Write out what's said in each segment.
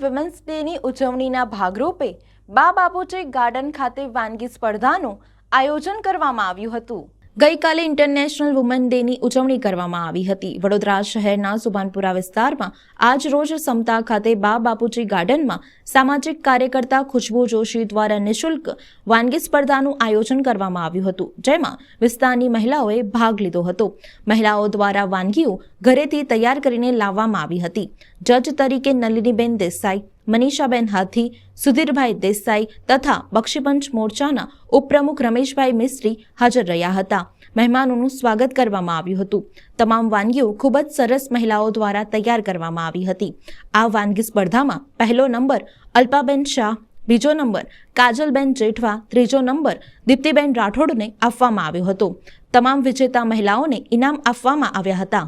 Women's ડેની ઉજવણીના ભાગરૂપે બા બાપુજી ગાર્ડન ખાતે વાનગી સ્પર્ધાનું આયોજન કરવામાં આવ્યું હતું। ગઈકાલે ઇન્ટરનેશનલ વુમન ડેની ઉજવણી કરવામાં આવી હતી। વડોદરા શહેરના સુભાનપુરા વિસ્તારમાં આજ રોજ સમતા ખાતે બા બાપુજી ગાર્ડનમાં સામાજિક કાર્યકર્તા ખુશ્બુ જોશી દ્વારા નિઃશુલ્ક વાનગી સ્પર્ધાનું આયોજન કરવામાં આવ્યું હતું, જેમાં વિસ્તારની મહિલાઓએ ભાગ લીધો હતો। મહિલાઓ દ્વારા વાનગીઓ ઘરેથી તૈયાર કરીને લાવવામાં આવી હતી। જજ તરીકે નલિનીબેન દેસાઈ, મનીષાબેન હાથી, સુધીરભાઈ દેસાઈ તથા બક્ષીપંચ મોરચાના ઉપપ્રમુખ રમેશભાઈ મિસ્ત્રી હાજર રહ્યા હતા। મહેમાનોનું સ્વાગત કરવામાં આવ્યું હતું। તમામ વાનગીઓ ખૂબ જ સરસ મહિલાઓ દ્વારા તૈયાર કરવામાં આવી હતી। આ વાનગી સ્પર્ધામાં પહેલો નંબર અલ્પાબેન શાહ, બીજો નંબર કાજલબેન જેઠવા, ત્રીજો નંબર દીપ્તિબેન રાઠોડને આપવામાં આવ્યો હતો। તમામ વિજેતા મહિલાઓને ઇનામ આપવામાં આવ્યા હતા।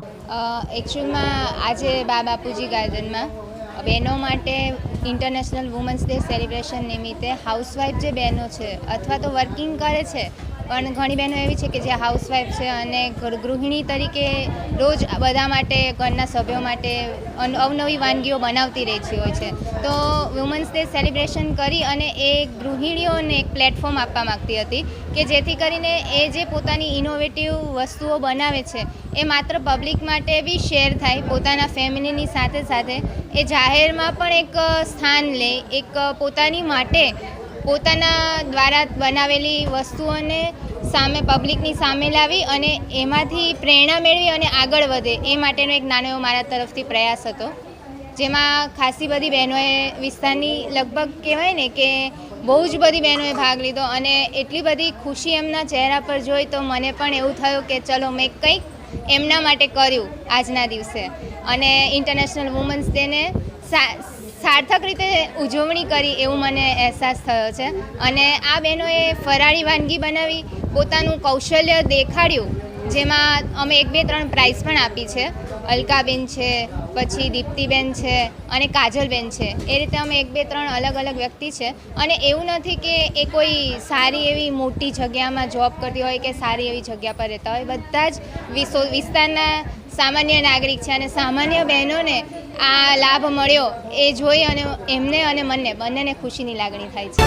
એકચ્યુઅલમાં આજે બા બાપુજી ગાર્ડનમાં બહેનો માટે ઇન્ટરનેશનલ વુમન્સ ડે સેલિબ્રેશન નિમિત્તે હાઉસવાઈફ જે બહેનો છે અથવા તો વર્કિંગ કરે છે, પણ ઘણી બહેનો એવી છે કે જે હાઉસવાઈફ છે અને ગૃહિણી તરીકે રોજ બધા માટે, ઘરના સભ્યો માટે અવનવી વાનગીઓ બનાવતી રહેતી હોય છે। તો વુમન્સ ડે સેલિબ્રેશન કરી અને એ ગૃહિણીઓને એક પ્લેટફોર્મ આપવા માગતી હતી કે જેથી કરીને એ જે પોતાની ઇનોવેટિવ વસ્તુઓ બનાવે છે એ માત્ર પબ્લિક માટે બી શેર થાય, પોતાના ફેમિલીની સાથે સાથે એ જાહેરમાં પણ એક સ્થાન લે, એક પોતાની માટે પોતાના દ્વારા બનાવેલી વસ્તુઓને સામે પબ્લિકની સામે લાવી અને એમાંથી પ્રેરણા મેળવી અને આગળ વધે એ માટેનો એક નાનો એવો મારા તરફથી પ્રયાસ હતો, જેમાં ખાસી બધી બહેનોએ વિસ્તારની લગભગ કહેવાય ને કે બહુ જ બધી બહેનોએ ભાગ લીધો અને એટલી બધી ખુશી એમના ચહેરા પર જોઈ તો મને પણ એવું થયું કે ચલો મેં કંઈક એમના માટે કર્યું આજના દિવસે અને ઇન્ટરનેશનલ વુમન્સ ડેને સાર્થક રીતે ઉજવણી કરી એવું મને અહેસાસ થયો છે। અને આ બહેનોએ ફરાળી વાનગી બનાવી, પોતાનું કૌશલ્ય દેખાડ્યું, જેમાં અમે 1, 2, 3 પ્રાઇઝ પણ આપી છે। અલકાબેન છે, પછી દીપ્તિબેન છે અને કાજલબેન છે। એ રીતે અમે 1, 2, 3 અલગ અલગ વ્યક્તિ છે અને એવું નથી કે એ કોઈ સારી એવી મોટી જગ્યામાં જોબ કરતી હોય કે સારી એવી જગ્યા પર રહેતા હોય, બધા જ વિસ્તારના સામાન્ય નાગરિક છે અને સામાન્ય બહેનોને આ લાભ મળ્યો એ જોઈ અને એમને અને મને બંનેને ખુશીની લાગણી થાય છે।